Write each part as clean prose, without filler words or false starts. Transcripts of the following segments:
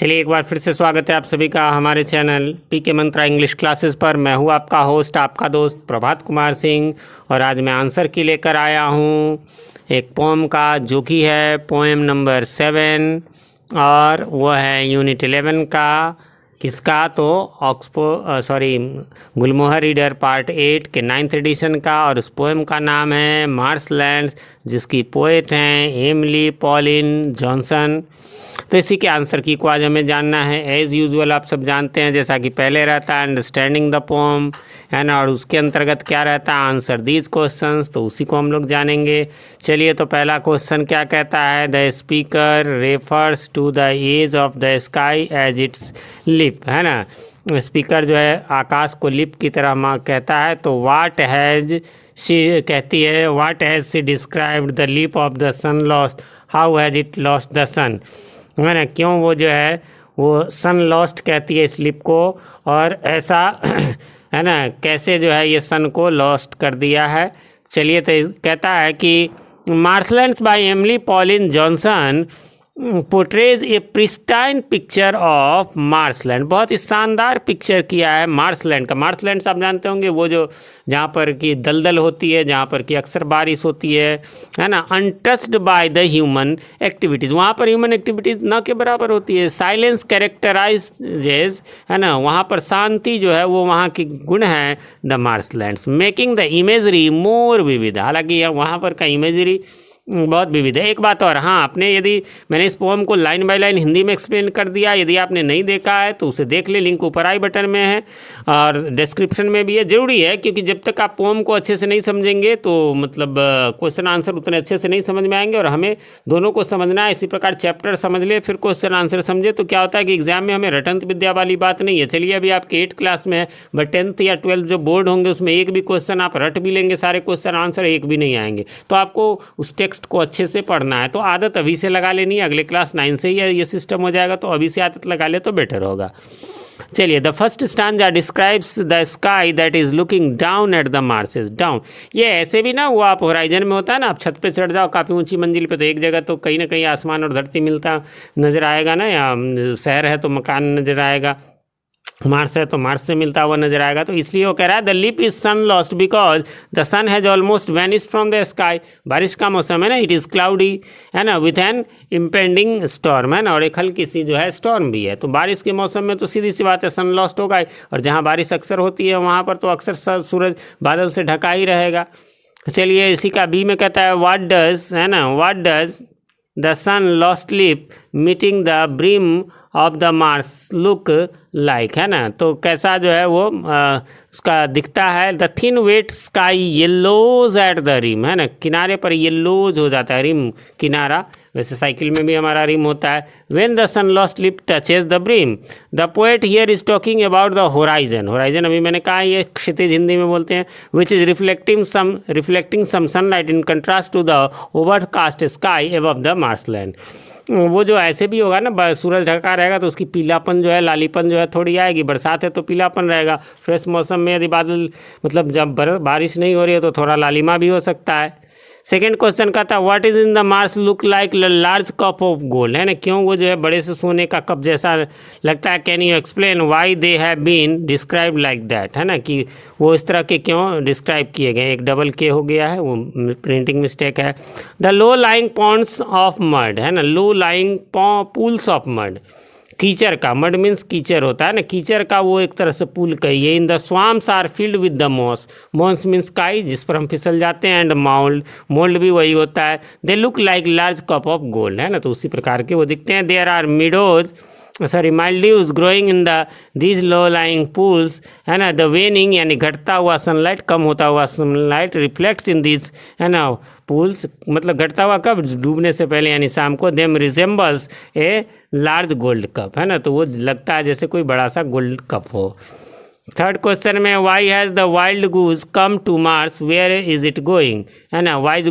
चलिए एक बार फिर से स्वागत है आप सभी का हमारे चैनल पीके मंत्रा इंग्लिश क्लासेस पर। मैं हूँ आपका होस्ट, आपका दोस्त प्रभात कुमार सिंह, और आज मैं आंसर की लेकर आया हूँ एक पोम का, जो कि है पोएम नंबर 7 और वह है यूनिट 11 का। किसका? तो गुलमोहर रीडर पार्ट 8 के 9th एडिशन का, और उस पोएम का नाम है मार्शलैंड्स, जिसकी पोएट हैं एमिली पॉलिन जॉनसन। तो इसी के आंसर की को आज हमें जानना है। एज़ यूजुअल आप सब जानते हैं, जैसा कि पहले रहता है अंडरस्टैंडिंग द पोम, है ना, और उसके अंतर्गत क्या रहता है, आंसर दीज क्वेश्चंस, तो उसी को हम लोग जानेंगे। चलिए, तो पहला क्वेश्चन क्या कहता है? The speaker refers to the edge of the sky as its lip, है ना। स्पीकर जो है आकाश को लिप की तरह कहता है। तो वाट हैज़ शी कहती है, what has she described the lip of the sun lost, how has it lost the sun, है ना। क्यों वो जो है वो सन लॉस्ट कहती है स्लिप को, और ऐसा है ना, कैसे जो है ये सन को लॉस्ट कर दिया है। चलिए, तो कहता है कि marshlands by Emily Pauline Johnson portrays a pristine picture of marshland. बहुत ही शानदार पिक्चर किया है मार्शलैंड का। मार्शलैंड आप जानते होंगे, वो जो जहाँ पर कि दलदल होती है, जहाँ पर कि अक्सर बारिश होती है ना। Untouched by the human activities, वहाँ पर ह्यूमन एक्टिविटीज़ न के बराबर होती है। साइलेंस कैरेक्टराइजेज, है ना, वहाँ पर शांति जो है वो वहाँ की गुण है the marshlands. Making the imagery more विविध, हालांकि वहाँ पर का इमेजरी बहुत विविध है। एक बात और, हाँ, आपने यदि मैंने इस पोएम को लाइन बाय लाइन हिंदी में एक्सप्लेन कर दिया, यदि आपने नहीं देखा है तो उसे देख ले, लिंक ऊपर आई बटन में है और डिस्क्रिप्शन में भी है। ज़रूरी है, क्योंकि जब तक आप पोएम को अच्छे से नहीं समझेंगे तो मतलब क्वेश्चन आंसर उतने अच्छे से नहीं समझ में आएंगे, और हमें दोनों को समझना है। इसी प्रकार चैप्टर समझ ले फिर क्वेश्चन आंसर समझे, तो क्या होता है कि एग्जाम में हमें रटंत विद्या वाली बात नहीं है। चलिए, अभी आपके 8th क्लास में है, बट 10th या 12th जो बोर्ड होंगे उसमें एक भी क्वेश्चन आप रट भी लेंगे, सारे क्वेश्चन आंसर एक भी नहीं आएंगे। तो आपको उस टेक्स्ट को अच्छे से पढ़ना है। तो आदत अभी से लगा लेनी है, अगले क्लास 9 से ही ये सिस्टम हो जाएगा, तो अभी से आदत लगा ले तो बेटर होगा। चलिए, the first stanza describes the sky that is looking down at the marshes. Down, ये ऐसे भी ना, वो आप होराइजन में होता है ना, आप छत पे चढ़ जाओ काफ़ी ऊंची मंजिल पे, तो एक जगह तो कहीं ना कहीं आसमान और धरती मिलता नज़र आएगा ना, या शहर है तो मकान नज़र आएगा, मार्स है तो मार्स से मिलता हुआ नजर आएगा। तो इसलिए वो कह रहा है the lip is sun lost because the sun has almost vanished from the sky. बारिश का मौसम है ना, इट इज़ क्लाउडी, है ना, विथ एन इम्पेंडिंग स्टॉर्म, है ना, और एक हल्की सी जो है स्टॉर्म भी है। तो बारिश के मौसम में तो सीधी सी बात है सन लॉस्ट होगा ही, और जहाँ बारिश अक्सर होती है वहाँ पर तो अक्सर सूरज बादल से ढका ही रहेगा। चलिए, इसी का बी में कहता है व्हाट डज, है ना, what does the sun lost lip meeting the brim of the marsh look like, है ना। तो कैसा जो है वो उसका दिखता है। The thin wet sky yellows at the rim, है ना, किनारे पर येलोज हो जाता है, रिम किनारा, वैसे साइकिल में भी हमारा रिम होता है। When the sun lost lip touches the brim, the poet here is talking about the horizon. Horizon अभी मैंने कहा ये क्षितिज हिंदी में बोलते हैं, which is reflecting some sunlight in contrast to the overcast sky above the marshland. वो जो ऐसे भी होगा ना, सूरज ढका रहेगा तो उसकी पीलापन जो है, लालीपन जो है थोड़ी आएगी। बरसात है तो पीलापन रहेगा। फ्रेश मौसम में यदि बादल मतलब जब बारिश नहीं हो रही है तो थोड़ा लालिमा भी हो सकता है। सेकेंड क्वेश्चन का था what is in the marsh look like large cup of gold, है ना, क्यों वो जो है बड़े से सोने का कप जैसा लगता है। Can you explain why they have been describe like that, है ना, कि वो इस तरह के क्यों डिस्क्राइब किए गए। एक डबल के हो गया है, वो प्रिंटिंग मिस्टेक है। The low lying ponds of mud, है ना, low lying pools of mud, कीचड़ का, मड मीन्स कीचड़ होता है ना, कीचड़ का वो एक तरह से पुल कहिए। In the swamps are filled with the moss, moss means काई जिस पर हम फिसल जाते हैं, एंड मोल्ड, मोल्ड भी वही होता है। They look like large cup of gold, है ना, तो उसी प्रकार के वो दिखते हैं। There are meadows mildews growing in the these low lying pools, है ना, द वेनिंग यानी घटता हुआ सनलाइट, कम होता हुआ सनलाइट रिफ्लेक्ट्स इन दीज, है ना, पूल्स, मतलब घटता हुआ कब, डूबने से पहले यानी शाम को। Them resembles a large gold cup, है ना, तो वो लगता है जैसे कोई बड़ा सा गोल्ड कप हो। थर्ड क्वेश्चन में why has the wild goose come to marsh, where is it going, है ना। वाइल्ड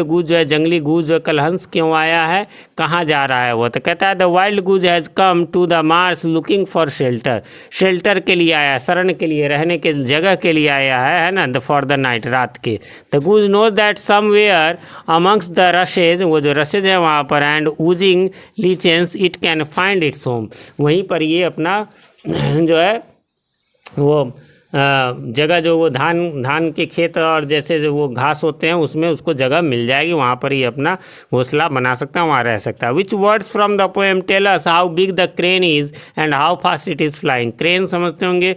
गूज जो है, जंगली गूज जो है, कल हंस क्यों आया है, कहाँ जा रहा है वो। तो कहता है the wild goose has come to the marsh looking for shelter, shelter के लिए आया, शरण के लिए, रहने के जगह के लिए आया है ना, फॉर द नाइट, रात के। The goose knows that somewhere amongst the rushes, वो जो रशेज है वहाँ पर, and oozing lichens it can find its home, वहीं पर ये अपना जो है वो जगह, जो वो धान के खेत और जैसे जो वो घास होते हैं उसमें उसको जगह मिल जाएगी, वहाँ पर ही अपना घोंसला बना सकता है, वहाँ रह सकता है। Which words from the poem tell us how big the crane is and how fast it is flying. Crane समझते होंगे,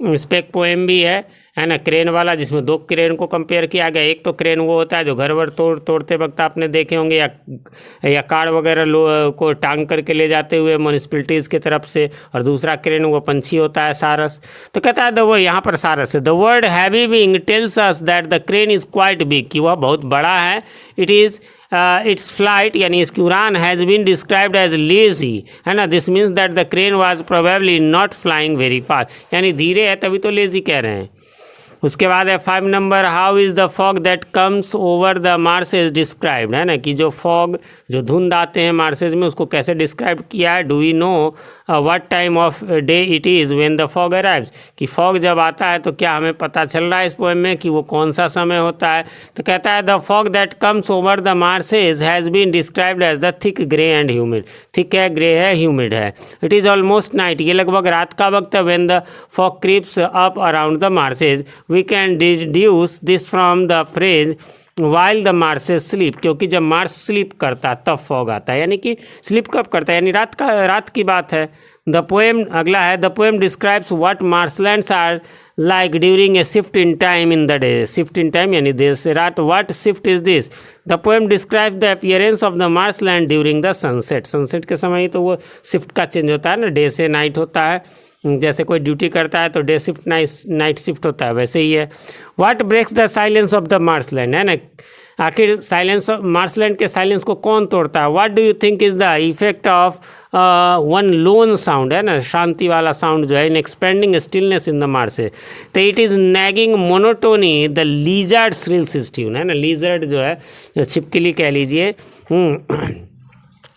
इस पर एक पोएम भी है ना, क्रेन वाला, जिसमें दो क्रेन को कंपेयर किया गया। एक तो क्रेन वो होता है जो घर वर तोड़ते वक्त आपने देखे होंगे, या कार वगैरह को टांग करके ले जाते हुए म्यूनिसिपैलिटीज़ की तरफ से, और दूसरा क्रेन वो पंछी होता है, सारस। तो कहता है वो यहाँ पर सारस है। The word heavy being tells us that the crane is quite big, कि वह बहुत बड़ा है। इट इज़ इट्स फ्लाइट, यानी इसकी उड़ान has been described as lazy, है ना। This means that the crane was probably not flying very fast, यानी धीरे है तभी तो लेजी कह रहे हैं। उसके बाद है 5 number, how is the fog that comes over the marshes described, है ना, कि जो फॉग, जो धुंध आते हैं मार्सेज में, उसको कैसे डिस्क्राइब किया है। Do we know what time of day it is when the fog arrives, कि फॉग जब आता है तो क्या हमें पता चल रहा है इस पोएम में कि वो कौन सा समय होता है। तो कहता है the fog that comes over the marshes has been described as the thick grey and humid, thick है, ग्रे है, ह्यूमिड है। इट इज़ ऑलमोस्ट नाइट, ये लगभग रात का वक्त है। When the fog creeps up around the marshes we can deduce this from the phrase while the Marses sleep, क्योंकि जब मार्स स्लीप करता है तब फॉग आता है, यानी कि स्लीप कब करता है, यानी रात की बात है। द पोएम, अगला है, the poem describes what marshlands are like during a shift in time in the day, shift in time यानी देर से रात। What shift is this. The poem describe the appearance of the marshland during the sunset, sunset के समय ही तो वो shift का change होता है ना, डे से नाइट होता है। जैसे कोई ड्यूटी करता है तो डे शिफ्ट नाइट शिफ्ट होता है, वैसे ही है। What breaks the silence of the marshland, है ना, आखिर साइलेंस ऑफ मार्सलैंड के साइलेंस को कौन तोड़ता है। What do you think is the effect of one lone sound, है ना, शांति वाला साउंड जो है, in expanding stillness in the marsh. तो it is nagging monotony the lizard shrills his tune, है ना, लीजर्ड जो है, छिपकली कह लीजिए,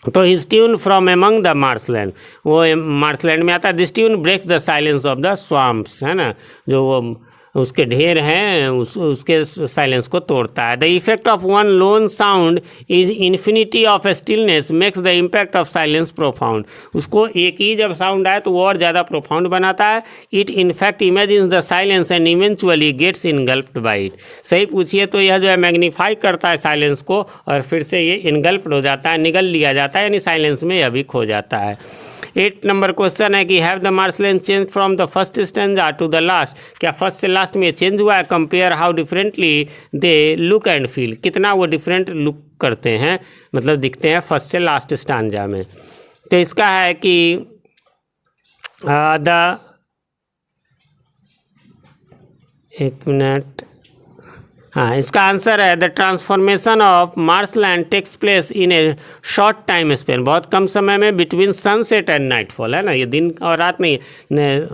तो his tune from among the marshland, वो मार्सलैंड में आता है। This tune breaks the silence of the swamps, है ना, जो वो उसके ढेर हैं उसके साइलेंस को तोड़ता है। The effect of one lone sound is infinity of stillness makes the impact of silence profound, उसको एक ही जब साउंड आए तो वो और ज़्यादा प्रोफाउंड बनाता है। It in fact imagines the silence and eventually gets engulfed by it, सही पूछिए तो यह जो है मैग्नीफाई करता है साइलेंस को और फिर से ये इनगल्फ्ड हो जाता है, निगल लिया जाता है, यानी साइलेंस में यह भी खो जाता है। 8 नंबर क्वेश्चन है कि have the marshland change from the first stanza to the last, क्या फर्स्ट से लास्ट में चेंज हुआ है। Compare how differently they look and feel, कितना वो डिफरेंट लुक करते हैं, मतलब दिखते हैं फर्स्ट से लास्ट स्टैंजा में। तो इसका है कि एक मिनट, हाँ, इसका आंसर है the transformation of marshland takes place in a short time span, बहुत कम समय में, बिटवीन सनसेट एंड नाइटफॉल, है ना, ये दिन और रात नहीं,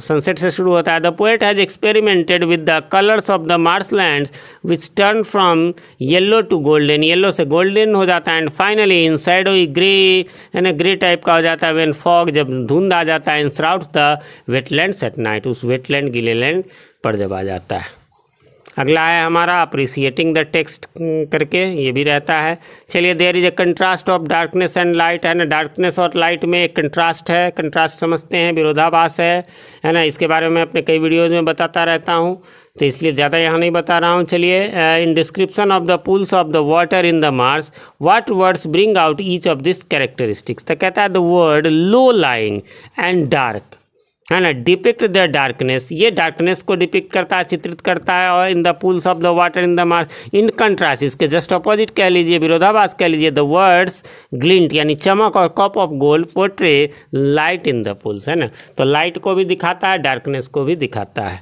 सनसेट से शुरू होता है। The poet has experimented with the colours of the marshlands which turn from yellow to golden, yellow से गोल्डन हो जाता है, and finally in shadowy grey, यानी ग्रे टाइप का हो जाता है, व्हेन फॉग, जब धुंध आ जाता है, इन श्राउड्स द वेटलैंड्स एट नाइट, उस वेटलैंड गीले लैंड पर जब आ जाता है। अगला है हमारा अप्रिसिएटिंग द टेक्स्ट करके, ये भी रहता है। चलिए, there is a contrast of darkness and light, है ना, डार्कनेस और लाइट में एक कंट्रास्ट है, कंट्रास्ट समझते हैं, विरोधाभास है ना, इसके बारे में अपने कई वीडियोज़ में बताता रहता हूँ, तो इसलिए ज़्यादा यहाँ नहीं बता रहा हूँ। चलिए, in description of the pools of the water in the Mars what words bring out each of this characteristics, तो कहता है the word low lying and dark, है ना, डिपिक्ट द डार्कनेस, ये डार्कनेस को डिपिक्ट करता है, चित्रित करता है। और in the pools of the water in the Mars, in contrast, इसके जस्ट अपोजिट कह लीजिए, विरोधाभास कह लीजिए, द वर्ड्स ग्लिंट यानी चमक और cup of gold portray light in the pools, है ना, तो लाइट को भी दिखाता है, डार्कनेस को भी दिखाता है।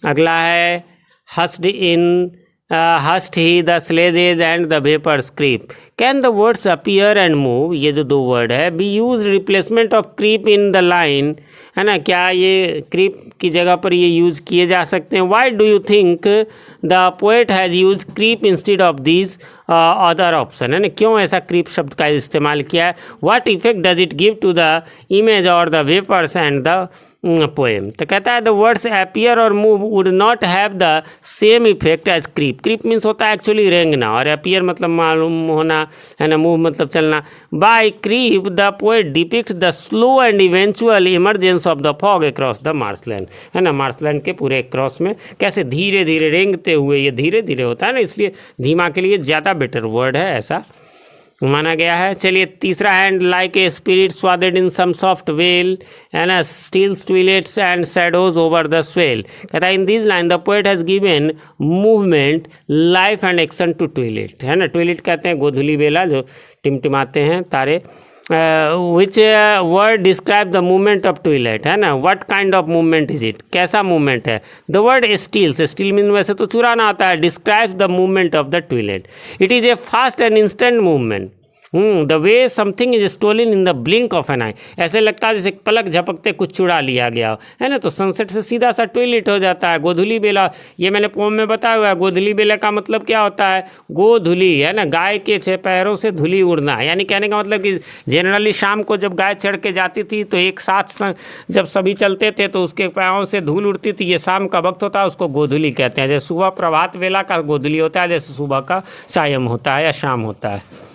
अगला है हस्ड इन hushed he, the sledges and the vapors creep. Can the words appear and move, ये जो दो वर्ड है, be used replacement of creep in the line, है ना, क्या ये creep की जगह पर ये यूज़ किए जा सकते हैं? Why do you think the poet has used creep instead of these other option, है ना, क्यों ऐसा creep शब्द का इस्तेमाल किया है? What effect does it give to the image or the vapors and the poem? तो कहता है द वर्ड्स अपीयर और move would not have the same effect as creep. Creep means होता है एक्चुअली रेंगना, और अपीयर मतलब मालूम होना, है ना, मूव मतलब चलना. By creep the poet depict the slow and eventual emergence of the fog across the marshland, है ना, मार्शलैंड के पूरे क्रॉस में कैसे धीरे धीरे रेंगते हुए, ये धीरे धीरे होता है ना, इसलिए धीमा के लिए ज़्यादा बेटर वर्ड है, ऐसा माना गया है. चलिए तीसरा hand, like a spirit swathed in some soft veil, है ना, steals twilight and shadows over the swell. कहता है in this line the poet has given movement, life and action to twilight, है ना. ट्विलेट कहते हैं गोधूली बेला, जो टिमटिमाते हैं तारे. Which word describe the movement of twilight, है ना. What kind of movement is it, कैसा मूवमेंट है? The word steals, steal mean वैसे तो चुराना आता है, describes the movement of the twilight. It is a fast and instant movement. The way something is stolen in the blink of an eye, ऐसे लगता है जैसे पलक झपकते कुछ चुरा लिया गया हो, है ना. तो सनसेट से सीधा सा ट्विलेट हो जाता है. गोधूली बेला, ये मैंने पोम में बताया हुआ है. गोधूली बेला का मतलब क्या होता है? गोधूली, है ना, गाय के 6 पैरों से धूली उड़ना, यानी कहने का मतलब कि जनरली शाम को जब गाय चढ़ के जाती थी तो एक साथ जब सभी चलते थे तो उसके पैरों से धूल उड़ती थी. ये शाम का वक्त होता है, उसको गोधूली कहते हैं. जैसे सुबह प्रभात बेला का गोधूली होता है, जैसे सुबह का सायं होता है या शाम होता है.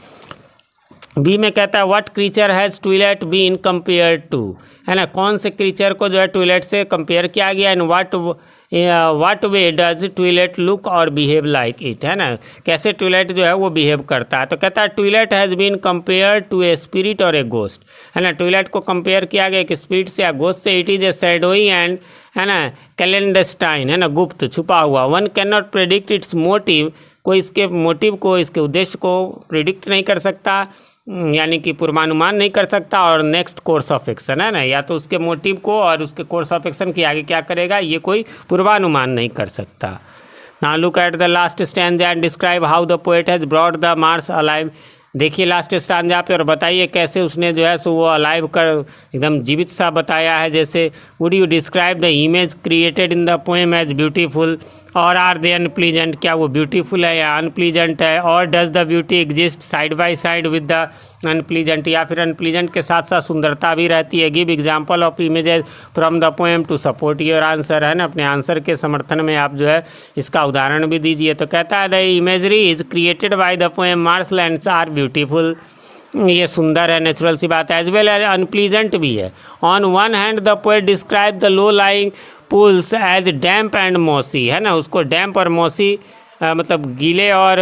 बी में कहता है what creature has twilight been compare to, है ना, कौन से क्रीचर को जो है ट्विलेट से कंपेयर किया गया. And what way does twilight look और बिहेव लाइक इट, है ना, कैसे ट्विलेट जो है वो बिहेव करता है. तो कहता है twilight has been compare to a spirit और ए गोस्ट, है ना. ट्विलेट को कंपेयर किया गया एक स्पिरिट से या गोस्ट से. It is A shadowy and, है ना, कैलेंडस्टाइन, है ना, गुप्त छुपा हुआ. One can not predict it's motive, कोई इसके मोटिव को, इसके उद्देश्य को प्रिडिक्ट नहीं कर सकता, यानी कि पूर्वानुमान नहीं कर सकता. और नेक्स्ट कोर्स ऑफ एक्शन, है ना, या तो उसके मोटिव को और उसके कोर्स ऑफ एक्शन के आगे क्या करेगा, ये कोई पूर्वानुमान नहीं कर सकता. Now look at the last stanza and describe how the poet has brought the Mars alive. देखिए लास्ट स्टैंजा पे और बताइए कैसे उसने जो है सो वो अलाइव कर एकदम जीवित सा बताया है. जैसे would you describe the image created in the poem as beautiful और आर दे अनप्लीजेंट, क्या वो ब्यूटीफुल है या अनप्लीजेंट है. और does the beauty exist side by side with the unpleasant, या फिर अनप्लीजेंट के साथ साथ सुंदरता भी रहती है. Give example of images from the poem to support your answer, है ना, अपने आंसर के समर्थन में आप जो है इसका उदाहरण भी दीजिए. तो कहता है the imagery is created by the poem marshlands are beautiful, ये सुंदर है, नेचुरल सी बात है. एज वेल एज अनप्लीजेंट भी है. On one hand the poet describe the low lying pools as damp and mossy, है ना, उसको डैम्प और मॉसी मतलब गीले और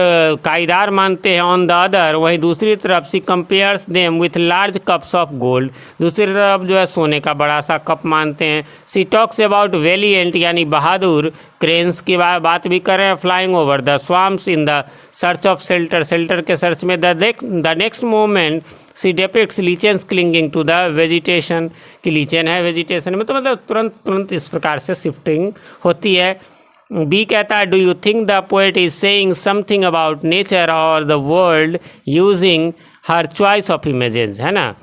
काईदार मानते हैं. ऑन द अदर, वहीं दूसरी तरफ she compares them with large cups of gold, दूसरी तरफ जो है सोने का बड़ा सा कप मानते हैं. सी टॉक्स अबाउट वेलिएंट, यानी बहादुर क्रेन्स की बात भी कर रहे हैं. Flying over the swamps in the search of shelter, shelter के सर्च में. The next moment she depicts lichens clinging to the vegetation, कि लीचेन है वेजिटेशन में, तो मतलब तुरंत इस प्रकार से शिफ्टिंग होती है. बी कहता है do you think the poet is saying something about nature और the world using her choice of images, है ना,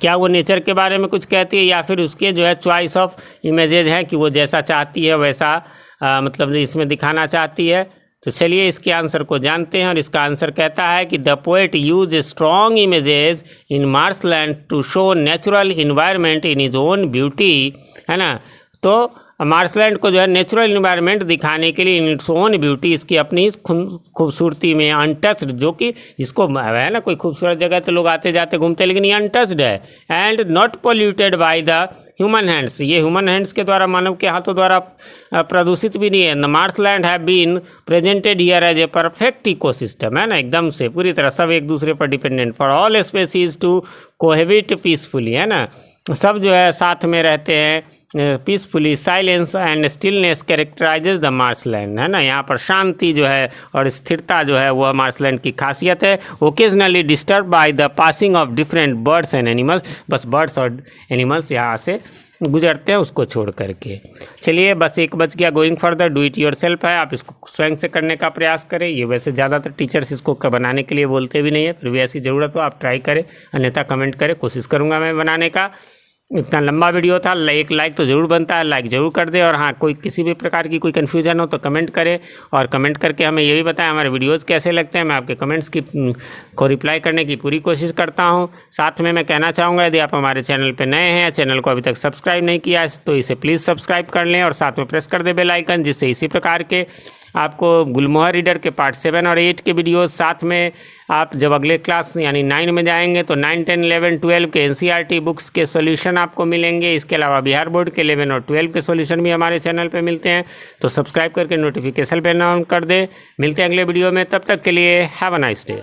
क्या वो नेचर के बारे में कुछ कहती है या फिर उसके जो है चॉइस ऑफ इमेजेस हैं कि वो जैसा चाहती है वैसा मतलब इसमें दिखाना चाहती है. तो चलिए इसके आंसर को जानते हैं. और इसका आंसर कहता है कि the poet use strong images in marshland to show natural environment in his own beauty, है ना. तो मार्शलैंड को जो है नेचुरल इन्वायरमेंट दिखाने के लिए इन इट्स ओन ब्यूटी, इसकी अपनी खूबसूरती में, अनटच्ड, जो कि इसको है ना, कोई खूबसूरत जगह तो लोग आते जाते घूमते, लेकिन ये अनटच्ड है. And not polluted by the human hands, ये ह्यूमन हैंड्स के द्वारा, मानव के हाथों द्वारा प्रदूषित भी नहीं है. The marshland have been presented here as a perfect ecosystem, है ना, एकदम से पूरी तरह सब एक दूसरे पर dependent. For all species to cohabit peacefully, है ना, सब जो है साथ में रहते हैं peacefully silence and stillness characterises the marshland, है ना। यहाँ पर शांति जो है और स्थिरता जो है वह मार्शलैंड की खासियत है। Occasionally disturb by the passing of different birds and animals, बस बर्ड्स और एनिमल्स यहाँ से गुजरते हैं उसको छोड़ करके। चलिए बस एक बच गया। Going further, do it your self है, आप इसको स्वयं से करने का प्रयास करें। ये वैसे ज़्यादातर टीचर्स इसको बनाने के लिए बोलते भी नहीं है, फिर भी ऐसी ज़रूरत हो आप ट्राई करें, अन्यथा कमेंट करें, कोशिश करूँगा मैं बनाने का। इतना लंबा वीडियो था, एक लाइक तो ज़रूर बनता है, लाइक ज़रूर कर दे। और हाँ, कोई किसी भी प्रकार की कोई कन्फ्यूजन हो तो कमेंट करें, और कमेंट करके हमें ये भी बताएं हमारे वीडियोज़ कैसे लगते हैं। मैं आपके कमेंट्स की को रिप्लाई करने की पूरी कोशिश करता हूँ। साथ में मैं कहना चाहूँगा, यदि आप हमारे चैनल पर नए हैं, चैनल को अभी तक सब्सक्राइब नहीं किया है तो इसे प्लीज़ सब्सक्राइब कर लें, और साथ में प्रेस कर दे बेल आइकन, जिससे इसी प्रकार के आपको गुलमोहर रीडर के पार्ट 7 और 8 के वीडियोस, साथ में आप जब अगले क्लास यानी 9 में जाएंगे तो 9, 10, 11, 12 के NCERT बुक्स के सॉल्यूशन आपको मिलेंगे। इसके अलावा बिहार बोर्ड के 11 और 12 के सॉल्यूशन भी हमारे चैनल पे मिलते हैं। तो सब्सक्राइब करके नोटिफिकेशन बेल ऑन कर दे। मिलते हैं अगले वीडियो में, तब तक के लिए हैव अ नाइस डे।